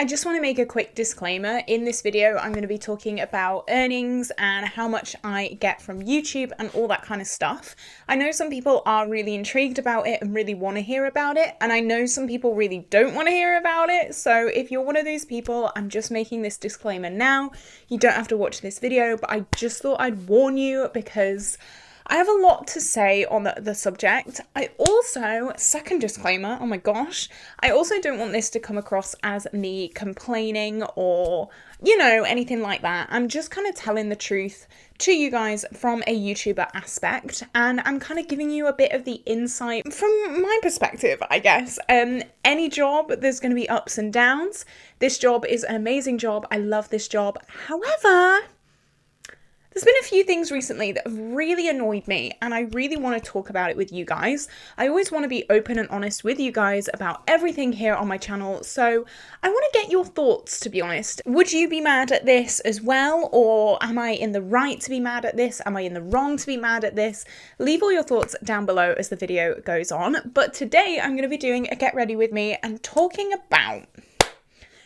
I just want to make a quick disclaimer. In this video, I'm going to be talking about earnings and how much I get from YouTube and all that kind of stuff. I know some people are really intrigued about it and really want to hear about it, and I know some people really don't want to hear about it. So if you're one of those people, I'm just making this disclaimer now. You don't have to watch this video, but I just thought I'd warn you because I have a lot to say on the subject. I also, second disclaimer, oh my gosh, I also don't want this to come across as me complaining or, you know, anything like that. I'm just kind of telling the truth to you guys from a YouTuber aspect, and I'm kind of giving you a bit of the insight from my perspective, I guess. Any job, there's going to be ups and downs. This job is an amazing job. I love this job. However, there's been a few things recently that have really annoyed me, and I really want to talk about it with you guys. I always want to be open and honest with you guys about everything here on my channel, so I want to get your thoughts, to be honest. Would you be mad at this as well, or am I in the right to be mad at this? Am I in the wrong to be mad at this? Leave all your thoughts down below as the video goes on, but today I'm going to be doing a Get Ready With Me and talking about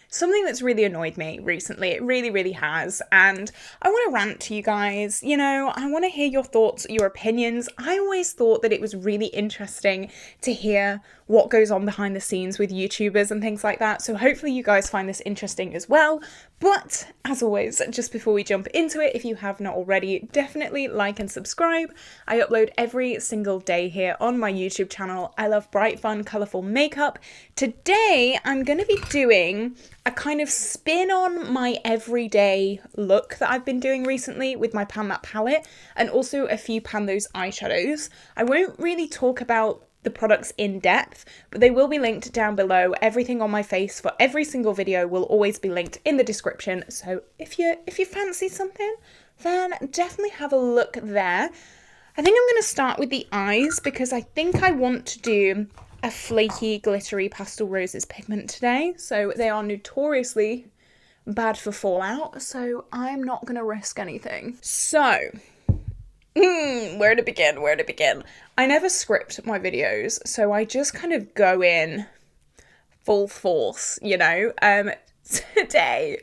something that's really annoyed me recently. It really has, and I want to rant to you guys. You know, I want to hear your thoughts, your opinions. I always thought that it was really interesting to hear what goes on behind the scenes with YouTubers and things like that, so hopefully you guys find this interesting as well. But as always, just before we jump into it, if you have not already, definitely like and subscribe. I upload every single day here on my YouTube channel. I love bright, fun, colourful makeup. Today, I'm going to be doing a kind of spin on my everyday look that I've been doing recently with my Pan That palette, and also a few Those eyeshadows. I won't really talk about the products in depth, but they will be linked down below. Everything on my face for every single video will always be linked in the description, so if you fancy something, then definitely have a look there. I think I'm going to start with the eyes because I think I want to do a flaky, glittery Pastel Roses pigment today, so they are notoriously bad for fallout, so I'm not going to risk anything. So where to begin? I never script my videos, so I just kind of go in full force, you know. Today,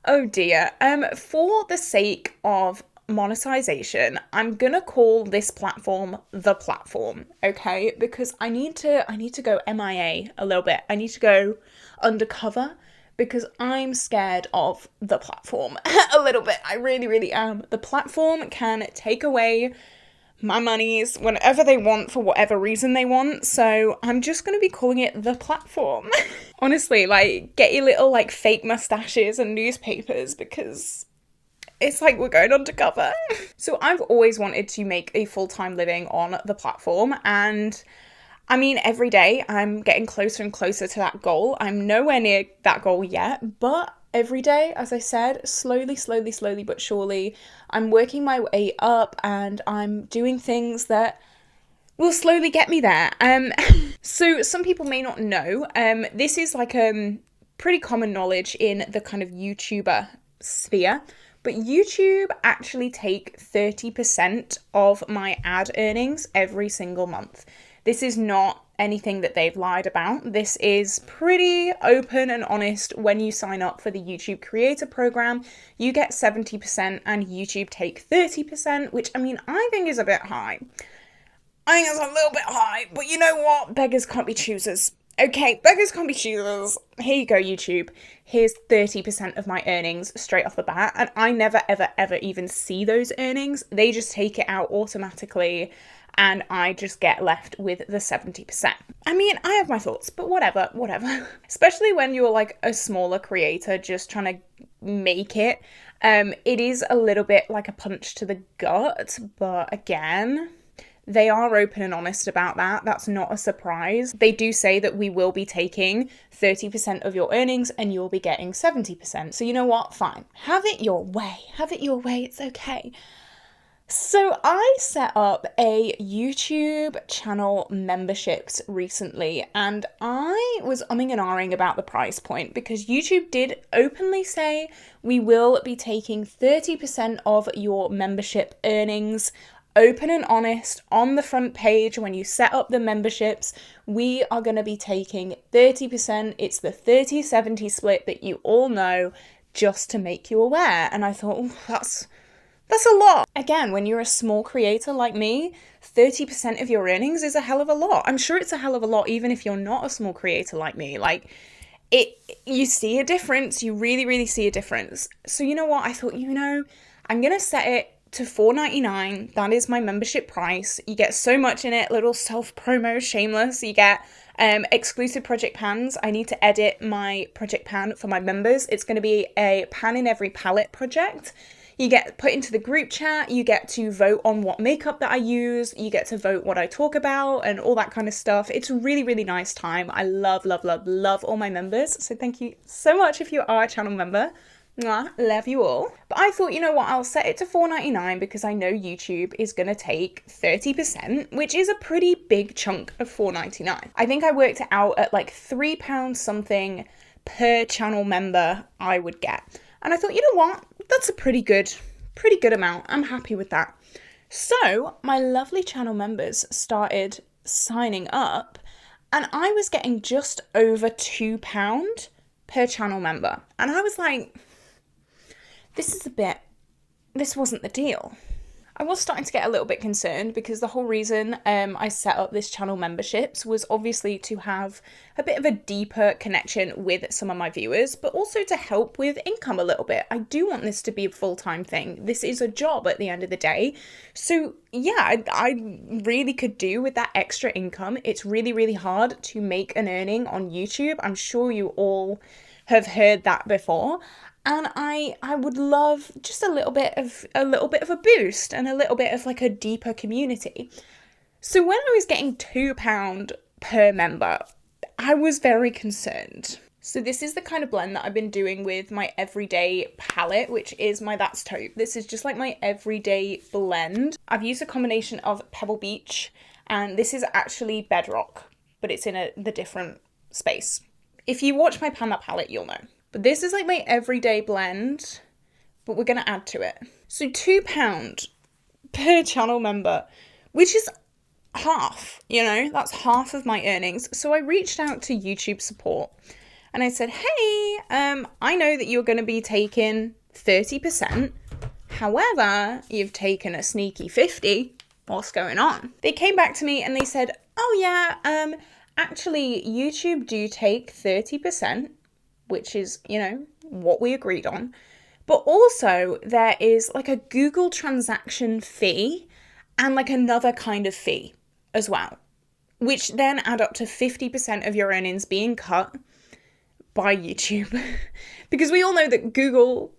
oh dear, for the sake of monetization, I'm gonna call this platform the platform, okay? Because I need to go MIA a little bit. I need to go undercover because I'm scared of the platform a little bit. I really am. The platform can take away my monies whenever they want for whatever reason they want, so I'm just gonna be calling it the platform. Honestly, like, get your little like fake mustaches and newspapers because it's like we're going undercover. So I've always wanted to make a full-time living on the platform, and I mean, every day I'm getting closer and closer to that goal. I'm nowhere near that goal yet, but every day, as I said, slowly but surely, I'm working my way up and I'm doing things that will slowly get me there. So some people may not know, this is like pretty common knowledge in the kind of YouTuber sphere, but YouTube actually take 30% of my ad earnings every single month. This is not anything that they've lied about. This is pretty open and honest. When you sign up for the YouTube Creator Program, you get 70% and YouTube take 30%, which, I mean, I think is a bit high. I think it's a little bit high, but you know what? Beggars can't be choosers. Okay, beggars can't be choosers. Here you go, YouTube. Here's 30% of my earnings straight off the bat, and I never, ever even see those earnings. They just take it out automatically, and I just get left with the 70%. I mean, I have my thoughts, but whatever. Especially when you're like a smaller creator just trying to make it. It is a little bit like a punch to the gut, but again, they are open and honest about that. That's not a surprise. They do say that we will be taking 30% of your earnings and you'll be getting 70%. So you know what? Fine. Have it your way. It's okay. So I set up a YouTube channel memberships recently, and I was umming and ahhing about the price point because YouTube did openly say we will be taking 30% of your membership earnings open and honest on the front page when you set up the memberships. We are going to be taking 30%. It's the 30-70 split that you all know, just to make you aware. And I thought, oh, that's a lot. Again, when you're a small creator like me, 30% of your earnings is a hell of a lot. I'm sure it's a hell of a lot even if you're not a small creator like me. Like, you see a difference. You really, really see a difference. So you know what? I thought, I'm going to set it to $4.99. That is my membership price. You get so much in it, little self-promo, shameless. You get exclusive project pans. I need to edit my project pan for my members. It's going to be a pan in every palette project. You get put into the group chat, you get to vote on what makeup that I use, you get to vote what I talk about and all that kind of stuff. It's a really, really nice time. I love, love, love, love all my members. So thank you so much if you are a channel member. Mwah, love you all. But I thought, you know what, I'll set it to $4.99 because I know YouTube is going to take 30%, which is a pretty big chunk of $4.99. I think I worked it out at like £3 something per channel member I would get. And I thought, you know what, that's a pretty good amount. I'm happy with that. So my lovely channel members started signing up and I was getting just over £2 per channel member. And I was like, this wasn't the deal. I was starting to get a little bit concerned because the whole reason I set up this channel memberships was obviously to have a bit of a deeper connection with some of my viewers, but also to help with income a little bit. I do want this to be a full-time thing. This is a job at the end of the day. So yeah, I really could do with that extra income. It's really, really hard to make an earning on YouTube. I'm sure you all have heard that before. And I would love just a little bit of a boost and a little bit of like a deeper community. So when I was getting £2 per member, I was very concerned. So this is the kind of blend that I've been doing with my everyday palette, which is my That's Taupe. This is just like my everyday blend. I've used a combination of Pebble Beach, and this is actually Bedrock, but it's in the different space. If you watch my Pan That palette, you'll know. But this is like my everyday blend, but we're going to add to it. So £2 per channel member, which is half, that's half of my earnings. So I reached out to YouTube support and I said, hey, I know that you're going to be taking 30%. However, you've taken a sneaky 50. What's going on? They came back to me and they said, oh yeah, actually YouTube do take 30%. Which is, what we agreed on. But also there is like a Google transaction fee and like another kind of fee as well, which then add up to 50% of your earnings being cut by YouTube. Because we all know that Google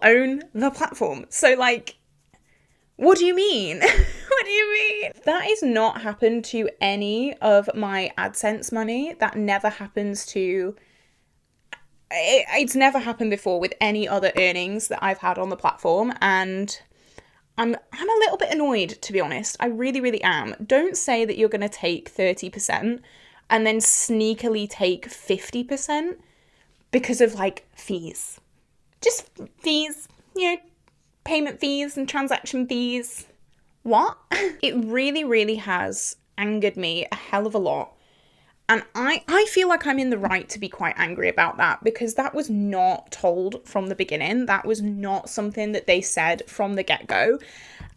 own the platform. So like, what do you mean? What do you mean? That has not happened to any of my AdSense money. That never happens to... It's never happened before with any other earnings that I've had on the platform, and I'm a little bit annoyed, to be honest. I really, really am. Don't say that you're going to take 30% and then sneakily take 50% because of like fees. Just fees, payment fees and transaction fees. What? It really, really has angered me a hell of a lot. And I feel like I'm in the right to be quite angry about that because that was not told from the beginning. That was not something that they said from the get-go.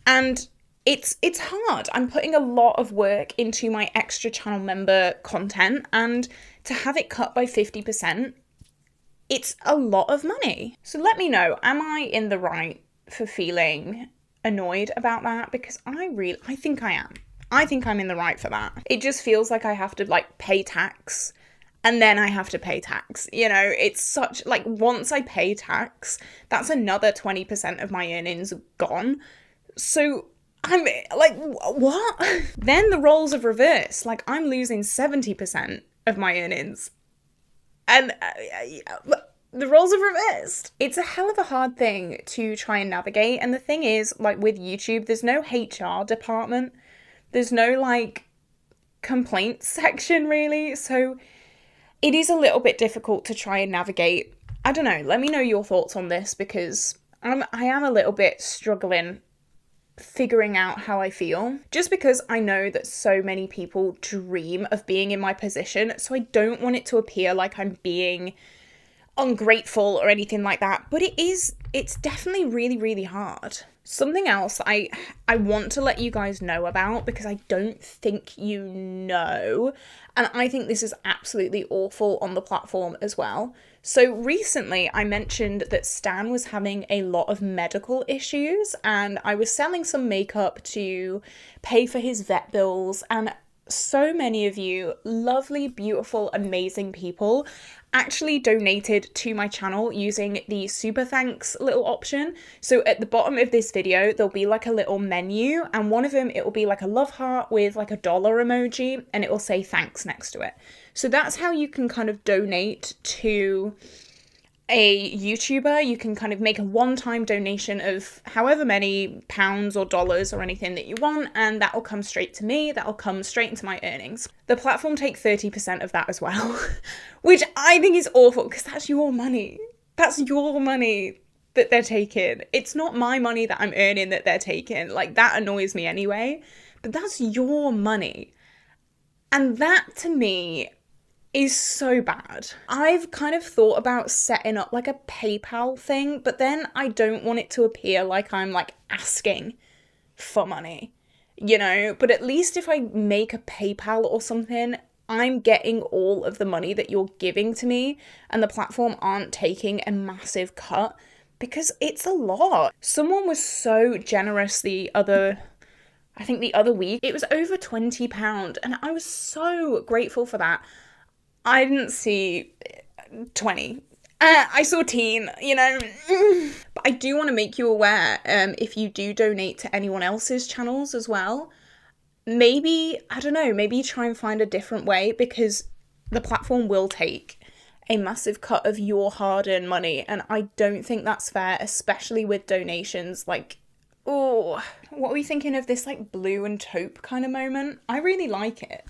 And it's hard. I'm putting a lot of work into my extra channel member content, and to have it cut by 50%, it's a lot of money. So let me know, am I in the right for feeling annoyed about that? Because I think I am. I think I'm in the right for that. It just feels like I have to like pay tax and then I have to pay tax. It's such like, once I pay tax, that's another 20% of my earnings gone. So I'm like, what? Then the roles have reversed. Like I'm losing 70% of my earnings. And the roles have reversed. It's a hell of a hard thing to try and navigate. And the thing is, like with YouTube, there's no HR department. There's no like complaints section really. So it is a little bit difficult to try and navigate. I don't know. Let me know your thoughts on this because I am a little bit struggling figuring out how I feel, just because I know that so many people dream of being in my position, so I don't want it to appear like I'm being ungrateful or anything like that, but it's definitely really hard. Something else I want to let you guys know about, because I don't think you know, and I think this is absolutely awful on the platform as well. So recently I mentioned that Stan was having a lot of medical issues, and I was selling some makeup to pay for his vet bills, and so many of you lovely, beautiful, amazing people actually donated to my channel using the super thanks little option. So at the bottom of this video, there'll be like a little menu, and one of them, it will be like a love heart with like a dollar emoji, and it will say thanks next to it. So that's how you can kind of donate to a YouTuber. You can kind of make a one-time donation of however many pounds or dollars or anything that you want, and that will come straight to me. That will come straight into my earnings. The platform take 30% of that as well, which I think is awful, because that's your money. That's your money that they're taking. It's not my money that I'm earning that they're taking. Like, that annoys me anyway, but that's your money. And that, to me, is so bad. I've kind of thought about setting up like a PayPal thing, but then I don't want it to appear like I'm like asking for money, you know? But at least if I make a PayPal or something, I'm getting all of the money that you're giving to me, and the platform aren't taking a massive cut, because it's a lot. Someone was so generous the other week. It was over £20, and I was so grateful for that. I didn't see 20. I saw teen, you know. But I do want to make you aware, if you do donate to anyone else's channels as well, maybe, I don't know, maybe try and find a different way, because the platform will take a massive cut of your hard-earned money, and I don't think that's fair, especially with donations. Like, oh, what are we thinking of this like blue and taupe kind of moment? I really like it.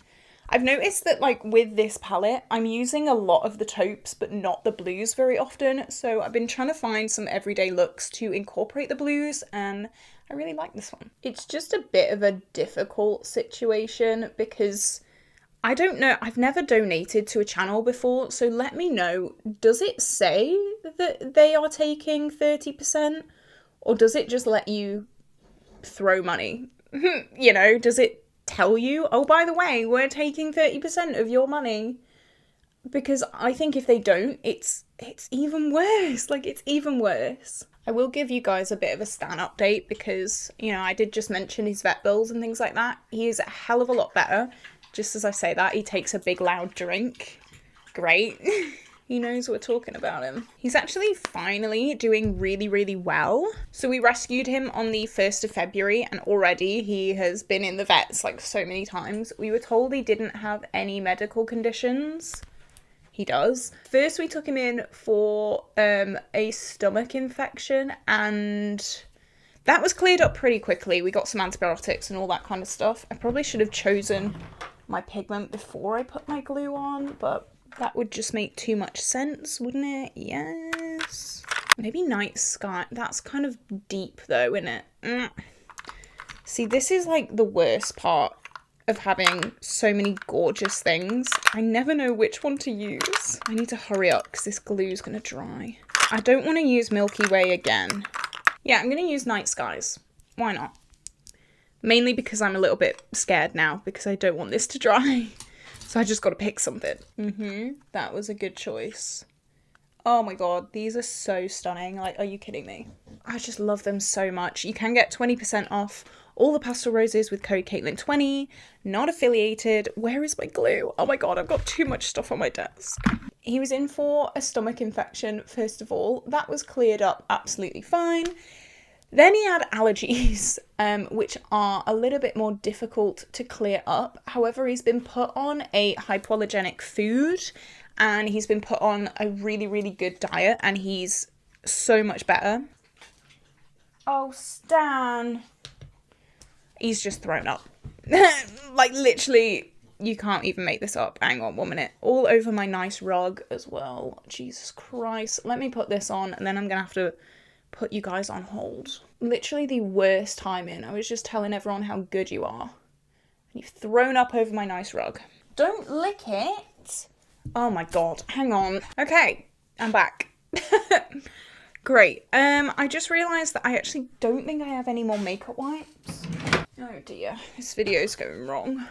I've noticed that, like, with this palette, I'm using a lot of the taupes but not the blues very often, so I've been trying to find some everyday looks to incorporate the blues, and I really like this one. It's just a bit of a difficult situation, because I don't know, I've never donated to a channel before, so let me know, does it say that they are taking 30%, or does it just let you throw money? You know, does it tell you, oh, by the way, we're taking 30% of your money? Because I think if they don't, it's even worse. Like, it's even worse. I will give you guys a bit of a Stan update, because, you know, I did just mention his vet bills and things like that. He is a hell of a lot better. Just as I say that, he takes a big loud drink. Great. He knows we're talking about him. He's actually finally doing really well. So we rescued him on the 1st of February, and already he has been in the vets like so many times. We were told he didn't have any medical conditions. He does. First we took him in for a stomach infection, and that was cleared up pretty quickly. We got some antibiotics and all that kind of stuff. I probably should have chosen my pigment before I put my glue on, but that would just make too much sense, wouldn't it? Yes. Maybe Night Sky. That's kind of deep though, isn't it? See, this is like the worst part of having so many gorgeous things. I never know which one to use. I need to hurry up because this glue is going to dry. I don't want to use Milky Way again. Yeah, I'm going to use Night Skies. Why not? Mainly because I'm a little bit scared now, because I don't want this to dry. So I just got to pick something. That was a good choice. Oh my god, these are so stunning. Like, are you kidding me? I just love them so much. You can get 20% off all the pastel roses with code Caitlin20. Not affiliated. Where is my glue? Oh my god, I've got too much stuff on my desk. He was in for a stomach infection, first of all. That was cleared up absolutely fine. Then he had allergies, which are a little bit more difficult to clear up. However, he's been put on a hypoallergenic food, and he's been put on a really good diet, and he's so much better. Oh, Stan. He's just thrown up. Like, literally, you can't even make this up. Hang on 1 minute. All over my nice rug as well. Jesus Christ. Let me put this on, and then I'm going to have to put you guys on hold. Literally the worst timing. I was just telling everyone how good you are. You've thrown up over my nice rug. Don't lick it. Oh my god, hang on. Okay, I'm back. Great. I just realised that I actually don't think I have any more makeup wipes. Oh dear, this video's going wrong.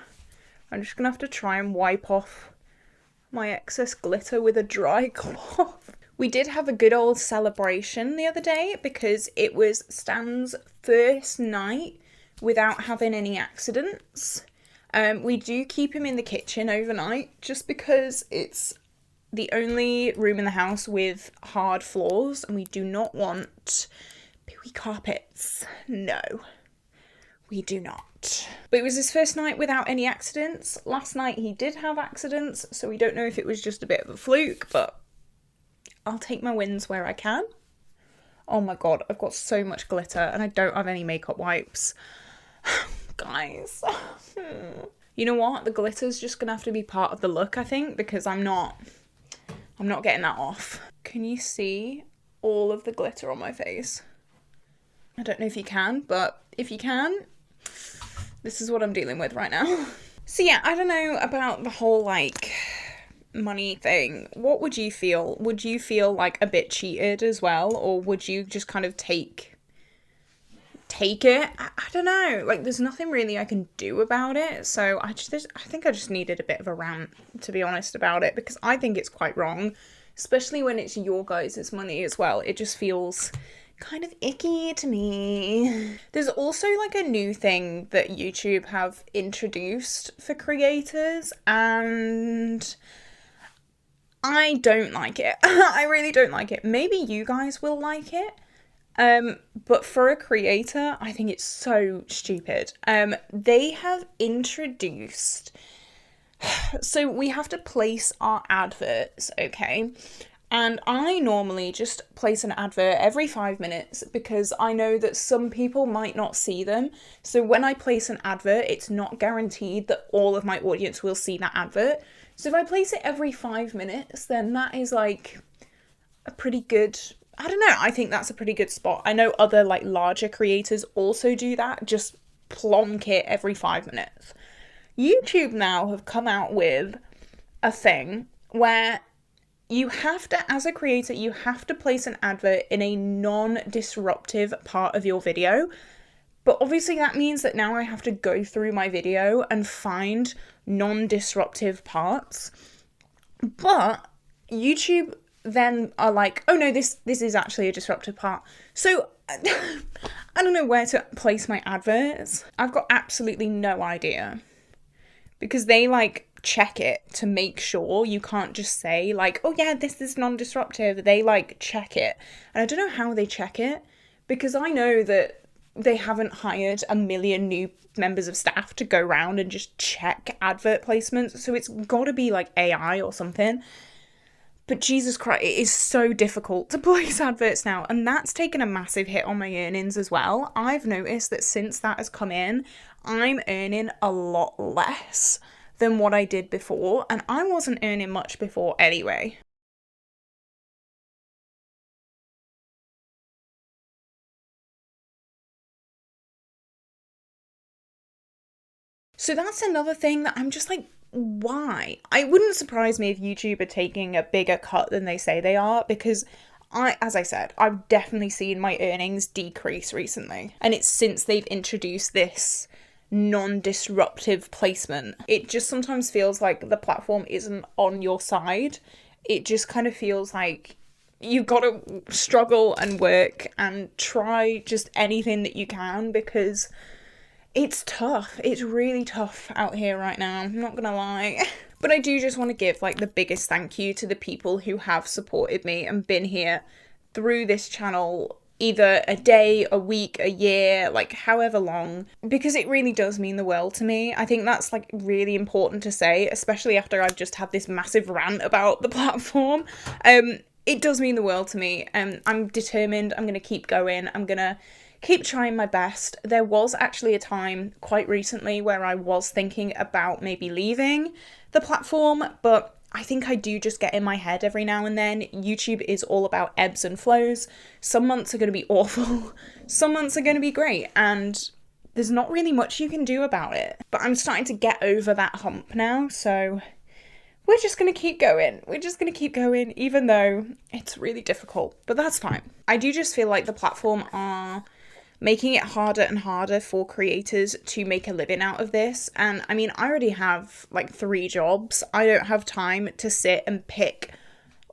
I'm just gonna have to try and wipe off my excess glitter with a dry cloth. We did have a good old celebration the other day because it was Stan's first night without having any accidents. We do keep him in the kitchen overnight just because it's the only room in the house with hard floors and we do not want pooey carpets. No, we do not. But it was his first night without any accidents. Last night he did have accidents, so we don't know if it was just a bit of a fluke, but I'll take my wins where I can. Oh my god, I've got so much glitter and I don't have any makeup wipes. Guys. You know what? The glitter's just gonna have to be part of the look, I think, because I'm not getting that off. Can you see all of the glitter on my face? I don't know if you can, but if you can, this is what I'm dealing with right now. So yeah, I don't know about the whole like money thing. What would you feel? Would you feel like a bit cheated as well, or would you just kind of take it? I don't know, like there's nothing really I can do about it, so I think I just needed a bit of a rant, to be honest, about it, because I think it's quite wrong, especially when it's your guys' money as well. It just feels kind of icky to me. There's also like a new thing that YouTube have introduced for creators and I don't like it. I really don't like it. Maybe you guys will like it. But for a creator, I think it's so stupid. They have introduced, so we have to place our adverts, okay? And I normally just place an advert every 5 minutes because I know that some people might not see them. So when I place an advert, it's not guaranteed that all of my audience will see that advert. So if I place it every 5 minutes, then that is like a pretty good, I don't know, I think that's a pretty good spot. I know other like larger creators also do that, just plonk it every 5 minutes. YouTube now have come out with a thing where you have to, as a creator, you have to place an advert in a non-disruptive part of your video. But obviously that means that now I have to go through my video and find non-disruptive parts. But YouTube then are like, oh no, this is actually a disruptive part. So I don't know where to place my adverts. I've got absolutely no idea. Because they like check it to make sure. You can't just say like, oh yeah, this is non-disruptive. They like check it. And I don't know how they check it, because I know that they haven't hired a million new members of staff to go around and just check advert placements. So it's got to be like AI or something. But Jesus Christ, it is so difficult to place adverts now. And that's taken a massive hit on my earnings as well. I've noticed that since that has come in, I'm earning a lot less than what I did before. And I wasn't earning much before anyway. So that's another thing that I'm just like, why? It wouldn't surprise me if YouTube are taking a bigger cut than they say they are, because as I said, I've definitely seen my earnings decrease recently. And it's since they've introduced this non-disruptive placement. It just sometimes feels like the platform isn't on your side. It just kind of feels like you've got to struggle and work and try just anything that you can, because it's tough. It's really tough out here right now, I'm not gonna lie. But I do just want to give like the biggest thank you to the people who have supported me and been here through this channel, either a day, a week, a year, like however long, because it really does mean the world to me. I think that's like really important to say, especially after I've just had this massive rant about the platform. It does mean the world to me. I'm determined. I'm gonna keep going. I'm gonna keep trying my best. There was actually a time quite recently where I was thinking about maybe leaving the platform, but I think I do just get in my head every now and then. YouTube is all about ebbs and flows. Some months are going to be awful, some months are going to be great, and there's not really much you can do about it. But I'm starting to get over that hump now, so we're just going to keep going. We're just going to keep going, even though it's really difficult, but that's fine. I do just feel like the platform are making it harder and harder for creators to make a living out of this. And I mean, I already have like 3 jobs. I don't have time to sit and pick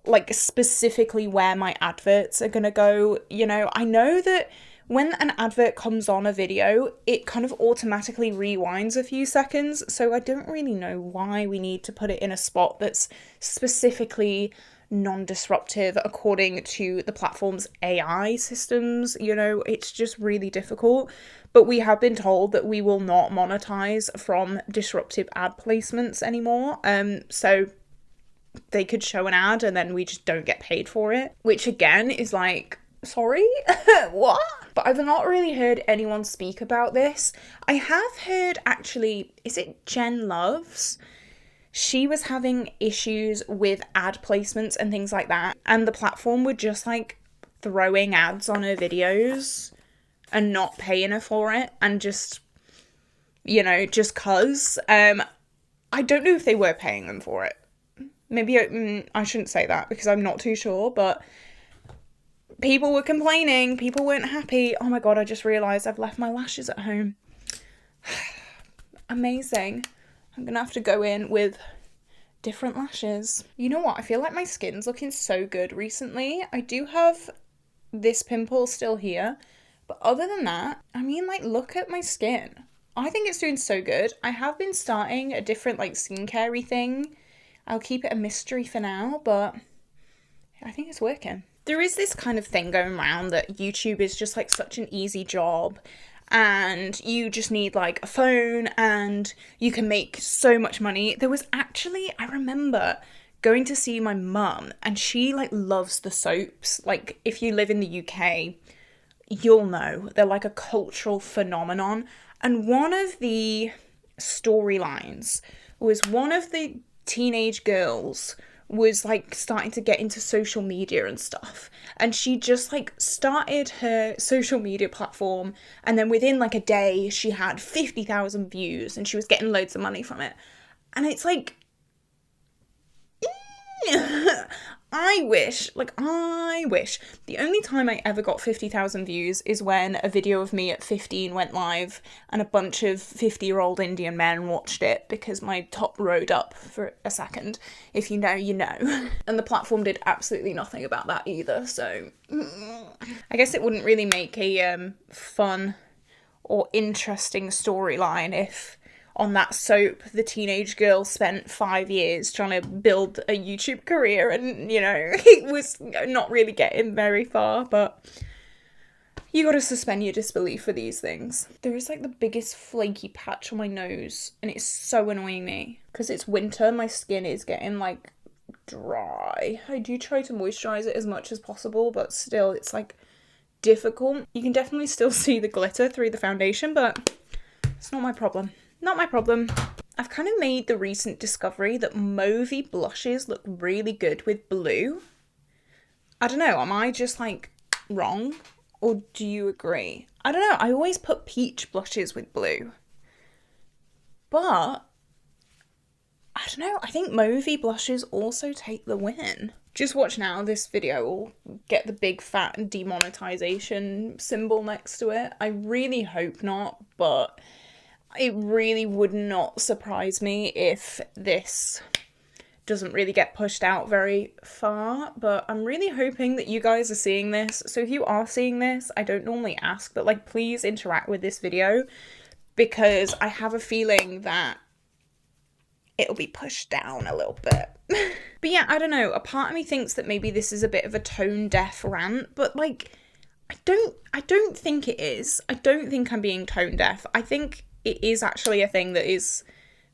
like specifically where my adverts are gonna go. You know, I know that when an advert comes on a video, it kind of automatically rewinds a few seconds. So I don't really know why we need to put it in a spot that's specifically non-disruptive according to the platform's AI systems. You know, it's just really difficult. But we have been told that we will not monetize from disruptive ad placements anymore. So they could show an ad and then we just don't get paid for it, which again is like, sorry, what? But I've not really heard anyone speak about this. I have heard, actually, is it Jen Loves? She was having issues with ad placements and things like that, and the platform were just like throwing ads on her videos and not paying her for it, and just, you know, just cause. I don't know if they were paying them for it. Maybe I shouldn't say that because I'm not too sure, but people were complaining, people weren't happy. Oh my god, I just realised I've left my lashes at home. Amazing. I'm gonna have to go in with different lashes. You know what? I feel like my skin's looking so good recently. I do have this pimple still here, but other than that, I mean, like, look at my skin. I think it's doing so good. I have been starting a different, like, skincare-y thing. I'll keep it a mystery for now, but I think it's working. There is this kind of thing going around that YouTube is just, like, such an easy job, and you just need like a phone and you can make so much money. There was actually, I remember going to see my mum, and she like loves the soaps. Like, if you live in the UK, you'll know they're like a cultural phenomenon. And one of the storylines was one of the teenage girls was like starting to get into social media and stuff, and she just like started her social media platform, and then within like a day she had 50,000 views and she was getting loads of money from it. And it's like, I wish the only time I ever got 50,000 views is when a video of me at 15 went live and a bunch of 50-year-old Indian men watched it because my top rode up for a second. If you know, you know. And the platform did absolutely nothing about that either, so I guess it wouldn't really make a fun or interesting storyline if on that soap the teenage girl spent 5 years trying to build a YouTube career and, you know, it was not really getting very far. But you gotta suspend your disbelief for these things. There is like the biggest flaky patch on my nose and it's so annoying me because it's winter. My skin is getting like dry. I do try to moisturize it as much as possible, but still it's like difficult. You can definitely still see the glitter through the foundation, but it's not my problem. Not my problem. I've kind of made the recent discovery that mauvey blushes look really good with blue. I don't know, am I just like wrong? Or do you agree? I don't know, I always put peach blushes with blue. But I don't know, I think mauvey blushes also take the win. Just watch now, this video will get the big fat demonetization symbol next to it. I really hope not, but it really would not surprise me if this doesn't really get pushed out very far, but I'm really hoping that you guys are seeing this. So if you are seeing this, I don't normally ask, but like, please interact with this video because I have a feeling that it'll be pushed down a little bit. But yeah, I don't know, a part of me thinks that maybe this is a bit of a tone deaf rant, but like, I don't think it is. I don't think I'm being tone deaf. I think it is actually a thing that is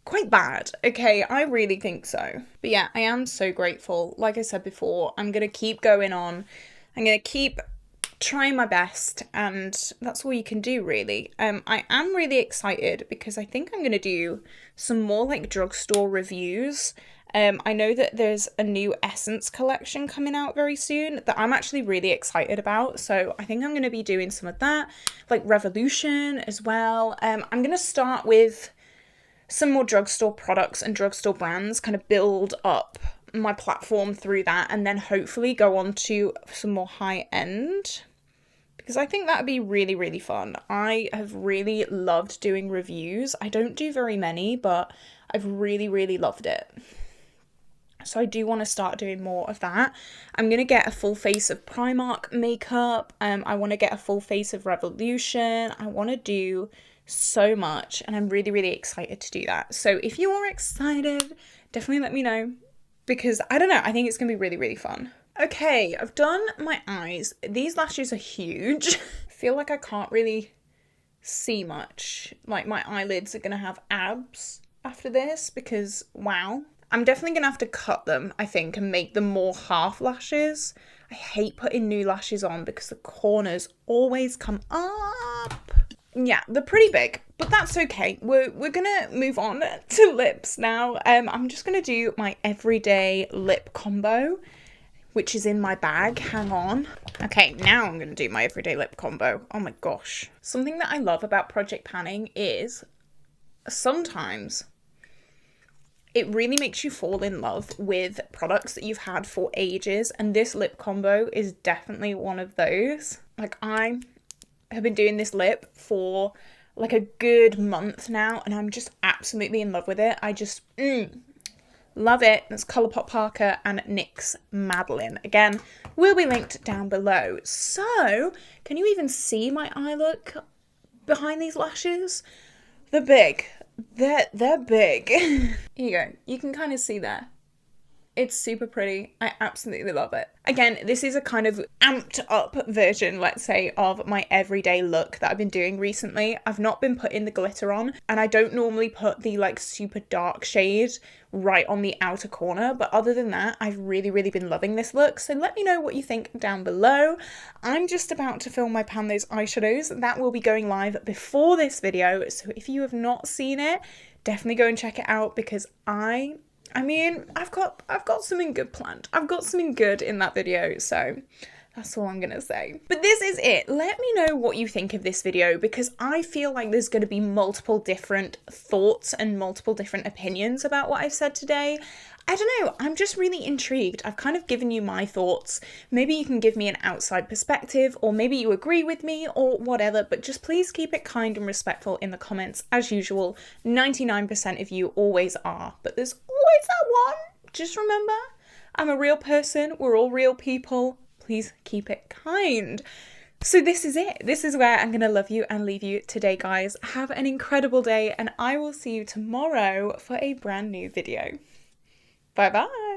quite bad. Okay, I really think so. But yeah, I am so grateful. Like I said before, I'm going to keep going on. I'm going to keep trying my best, and that's all you can do, really. I am really excited because I think I'm going to do some more like drugstore reviews I know that there's a new Essence collection coming out very soon that I'm actually really excited about. So I think I'm going to be doing some of that, like Revolution as well. I'm going to start with some more drugstore products and drugstore brands, kind of build up my platform through that, and then hopefully go on to some more high end, because I think that'd be really, really fun. I have really loved doing reviews. I don't do very many, but I've really, really loved it. So I do want to start doing more of that. I'm going to get a full face of Primark makeup. I want to get a full face of Revolution. I want to do so much, and I'm really, really excited to do that. So if you are excited, definitely let me know, because I don't know, I think it's going to be really, really fun. Okay, I've done my eyes. These lashes are huge. I feel like I can't really see much. Like, my eyelids are going to have abs after this because, wow. I'm definitely going to have to cut them, I think, and make them more half lashes. I hate putting new lashes on because the corners always come up. Yeah, they're pretty big, but that's okay. We're gonna move on to lips now. I'm just gonna do my everyday lip combo, which is in my bag. Hang on. Okay, now I'm gonna do my everyday lip combo. Oh my gosh. Something that I love about project panning is sometimes it really makes you fall in love with products that you've had for ages, and this lip combo is definitely one of those. Like, I have been doing this lip for like a good month now, and I'm just absolutely in love with it. I just love it. That's Colourpop Parker and NYX Madeline. Again, will be linked down below. So, can you even see my eye look behind these lashes? They're big. They're big. Here you go. You can kind of see there. It's super pretty. I absolutely love it. Again, this is a kind of amped up version, let's say, of my everyday look that I've been doing recently. I've not been putting the glitter on, and I don't normally put the like super dark shade right on the outer corner, but other than that, I've really, really been loving this look. So let me know what you think down below. I'm just about to film my Those Eyeshadows. That will be going live before this video, so if you have not seen it, definitely go and check it out, because I mean, I've got something good planned. I've got something good in that video, so that's all I'm gonna say. But this is it. Let me know what you think of this video, because I feel like there's gonna be multiple different thoughts and multiple different opinions about what I've said today. I don't know, I'm just really intrigued. I've kind of given you my thoughts. Maybe you can give me an outside perspective, or maybe you agree with me, or whatever, but just please keep it kind and respectful in the comments. As usual, 99% of you always are, but there's always that one. Just remember, I'm a real person, we're all real people. Please keep it kind. So this is it. This is where I'm going to love you and leave you today, guys. Have an incredible day, and I will see you tomorrow for a brand new video. Bye bye.